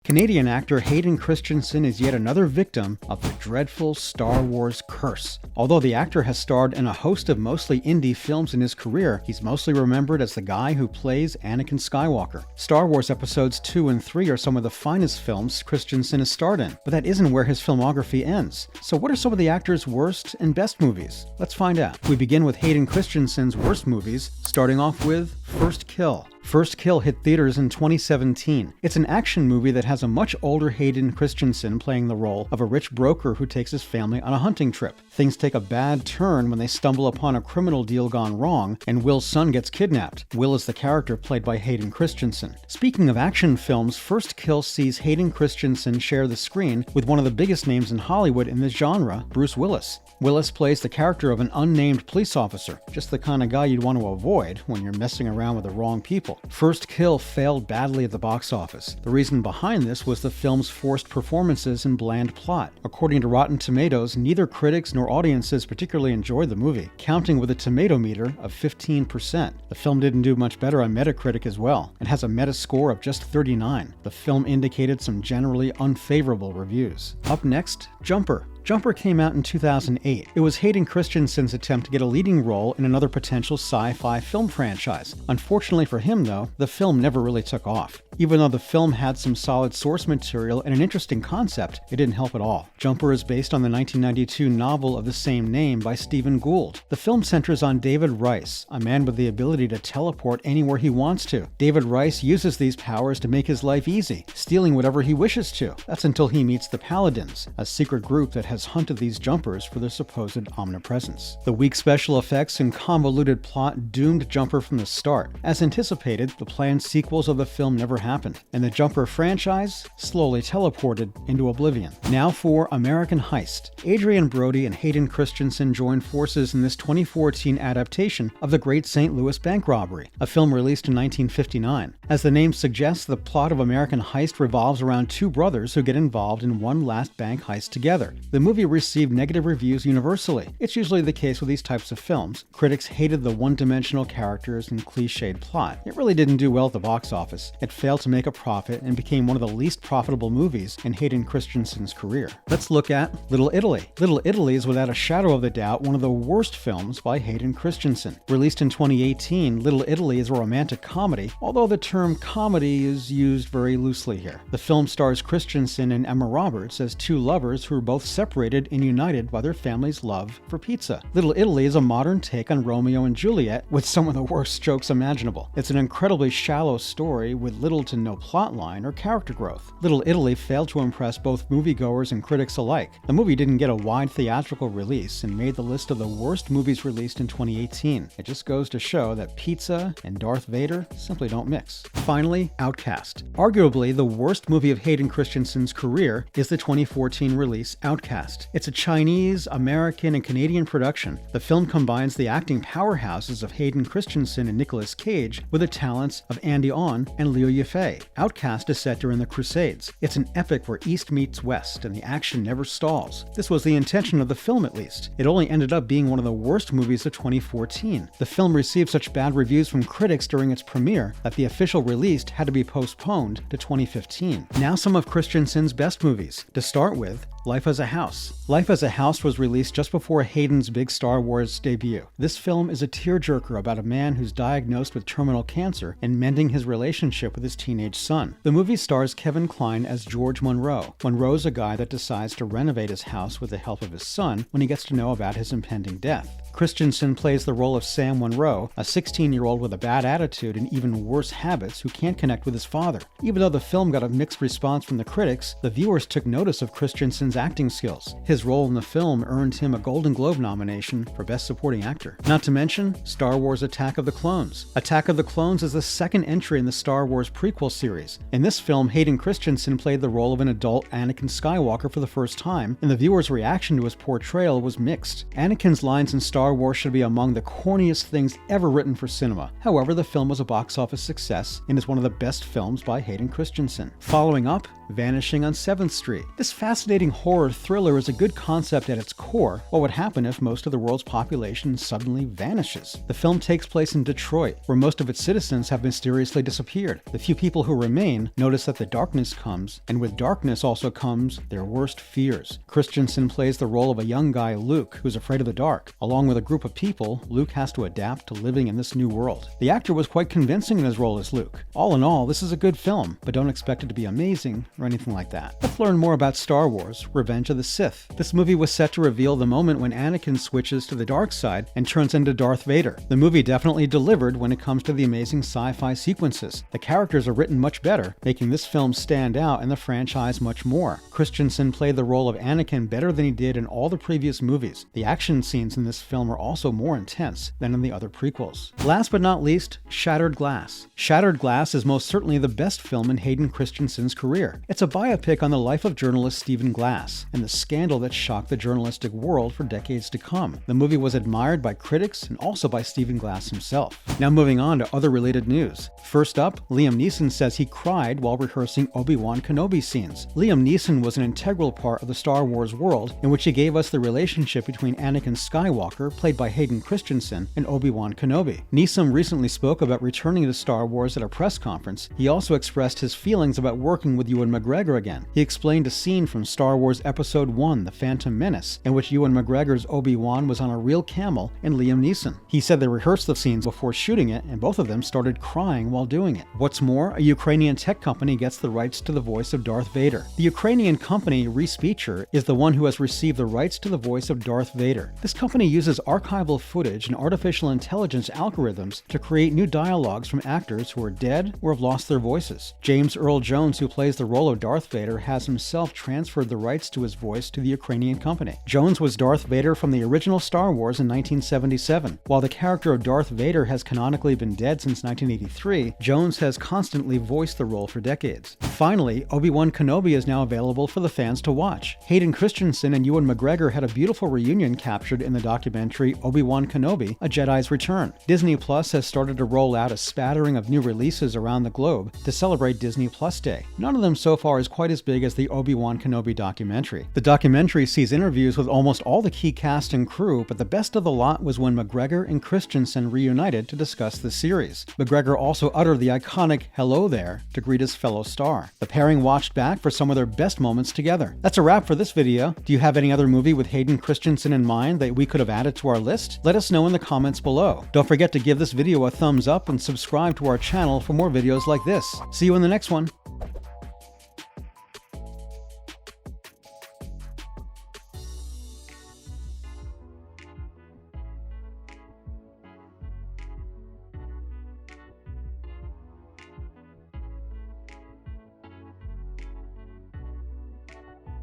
Canadian actor Hayden Christensen is yet another victim of the dreadful Star Wars curse. Although the actor has starred in a host of mostly indie films in his career, he's mostly remembered as the guy who plays Anakin Skywalker. Star Wars Episodes 2 and 3 are some of the finest films Christensen has starred in, but that isn't where his filmography ends. So what are some of the actor's worst and best movies? Let's find out. We begin with Hayden Christensen's worst movies, starting off with First Kill. First Kill hit theaters in 2017. It's an action movie that has a much older Hayden Christensen playing the role of a rich broker who takes his family on a hunting trip. Things take a bad turn when they stumble upon a criminal deal gone wrong, and Will's son gets kidnapped. Will is the character played by Hayden Christensen. Speaking of action films, First Kill sees Hayden Christensen share the screen with one of the biggest names in Hollywood in this genre, Bruce Willis. Willis plays the character of an unnamed police officer, just the kind of guy you'd want to avoid when you're messing around with the wrong people. First Kill failed badly at the box office. The reason behind this was the film's forced performances and bland plot. According to Rotten Tomatoes, neither critics nor audiences particularly enjoyed the movie, counting with a tomato meter of 15%. The film didn't do much better on Metacritic as well. It has a Metascore of just 39. The film indicated some generally unfavorable reviews. Up next, Jumper. Jumper came out in 2008. It was Hayden Christensen's attempt to get a leading role in another potential sci-fi film franchise. Unfortunately for him, though, the film never really took off. Even though the film had some solid source material and an interesting concept, it didn't help at all. Jumper is based on the 1992 novel of the same name by Stephen Gould. The film centers on David Rice, a man with the ability to teleport anywhere he wants to. David Rice uses these powers to make his life easy, stealing whatever he wishes to. That's until he meets the Paladins, a secret group that has hunted these jumpers for their supposed omnipresence. The weak special effects and convoluted plot doomed Jumper from the start. As anticipated, the planned sequels of the film never happened, and the Jumper franchise slowly teleported into oblivion. Now for American Heist. Adrian Brody and Hayden Christensen joined forces in this 2014 adaptation of the Great St. Louis Bank Robbery, a film released in 1959. As the name suggests, the plot of American Heist revolves around two brothers who get involved in one last bank heist together. The movie received negative reviews universally. It's usually the case with these types of films. Critics hated the one-dimensional characters and cliched plot. It really didn't do well at the box office. It failed to make a profit and became one of the least profitable movies in Hayden Christensen's career. Let's look at Little Italy. Little Italy is without a shadow of a doubt one of the worst films by Hayden Christensen. Released in 2018, Little Italy is a romantic comedy, although the term comedy is used very loosely here. The film stars Christensen and Emma Roberts as two lovers who are both separated and united by their family's love for pizza. Little Italy is a modern take on Romeo and Juliet with some of the worst jokes imaginable. It's an incredibly shallow story with little to no plotline or character growth. Little Italy failed to impress both moviegoers and critics alike. The movie didn't get a wide theatrical release and made the list of the worst movies released in 2018. It just goes to show that pizza and Darth Vader simply don't mix. Finally, Outcast. Arguably, the worst movie of Hayden Christensen's career is the 2014 release Outcast. It's a Chinese, American, and Canadian production. The film combines the acting powerhouses of Hayden Christensen and Nicolas Cage with the talents of Andy On and Liu Yifei. Outcast is set during the Crusades. It's an epic where East meets West, and the action never stalls. This was the intention of the film, at least. It only ended up being one of the worst movies of 2014. The film received such bad reviews from critics during its premiere that the official release had to be postponed to 2015. Now some of Christensen's best movies. To start with, Life as a House. Life as a House was released just before Hayden's big Star Wars debut. This film is a tearjerker about a man who's diagnosed with terminal cancer and mending his relationship with his teenage son. The movie stars Kevin Kline as George Monroe. Monroe's a guy that decides to renovate his house with the help of his son when he gets to know about his impending death. Christensen plays the role of Sam Monroe, a 16-year-old with a bad attitude and even worse habits who can't connect with his father. Even though the film got a mixed response from the critics, the viewers took notice of Christensen's acting skills. His role in the film earned him a Golden Globe nomination for Best Supporting Actor. Not to mention Star Wars Attack of the Clones. Attack of the Clones is the second entry in the Star Wars prequel series. In this film, Hayden Christensen played the role of an adult Anakin Skywalker for the first time, and the viewer's reaction to his portrayal was mixed. Anakin's lines in Star Wars should be among the corniest things ever written for cinema. However, the film was a box office success and is one of the best films by Hayden Christensen. Following up, Vanishing on 7th Street. This fascinating horror thriller is a good concept at its core. What would happen if most of the world's population suddenly vanishes? The film takes place in Detroit, where most of its citizens have mysteriously disappeared. The few people who remain notice that the darkness comes, and with darkness also comes their worst fears. Christensen plays the role of a young guy, Luke, who's afraid of the dark. Along with a group of people, Luke has to adapt to living in this new world. The actor was quite convincing in his role as Luke. All in all, this is a good film, but don't expect it to be amazing or anything like that. Let's learn more about Star Wars: Revenge of the Sith. This movie was set to reveal the moment when Anakin switches to the dark side and turns into Darth Vader. The movie definitely delivered when it comes to the amazing sci-fi sequences. The characters are written much better, making this film stand out and the franchise much more. Christensen played the role of Anakin better than he did in all the previous movies. The action scenes in this film are also more intense than in the other prequels. Last but not least, Shattered Glass. Shattered Glass is most certainly the best film in Hayden Christensen's career. It's a biopic on the life of journalist Stephen Glass and the scandal that shocked the journalistic world for decades to come. The movie was admired by critics and also by Stephen Glass himself. Now moving on to other related news. First up, Liam Neeson says he cried while rehearsing Obi-Wan Kenobi scenes. Liam Neeson was an integral part of the Star Wars world in which he gave us the relationship between Anakin Skywalker, played by Hayden Christensen, and Obi-Wan Kenobi. Neeson recently spoke about returning to Star Wars at a press conference. He also expressed his feelings about working with Ewan McGregor again. He explained a scene from Star Wars Episode 1, The Phantom Menace, in which Ewan McGregor's Obi-Wan was on a real camel and Liam Neeson. He said they rehearsed the scenes before shooting it, and both of them started crying while doing it. What's more, a Ukrainian tech company gets the rights to the voice of Darth Vader. The Ukrainian company, Respeecher, is the one who has received the rights to the voice of Darth Vader. This company uses archival footage and artificial intelligence algorithms to create new dialogues from actors who are dead or have lost their voices. James Earl Jones, who plays the role of Darth Vader, has himself transferred the rights to his voice to the Ukrainian company. Jones was Darth Vader from the original Star Wars in 1977. While the character of Darth Vader has canonically been dead since 1983, Jones has constantly voiced the role for decades. Finally, Obi-Wan Kenobi is now available for the fans to watch. Hayden Christensen and Ewan McGregor had a beautiful reunion captured in the documentary Obi-Wan Kenobi: A Jedi's Return. Disney Plus has started to roll out a spattering of new releases around the globe to celebrate Disney Plus Day. None of them so far is quite as big as the Obi-Wan Kenobi documentary. The documentary sees interviews with almost all the key cast and crew, but the best of the lot was when McGregor and Christensen reunited to discuss the series. McGregor also uttered the iconic "hello there" to greet his fellow star. The pairing watched back for some of their best moments together. That's a wrap for this video. Do you have any other movie with Hayden Christensen in mind that we could have added to our list? Let us know in the comments below. Don't forget to give this video a thumbs up and subscribe to our channel for more videos like this. See you in the next one.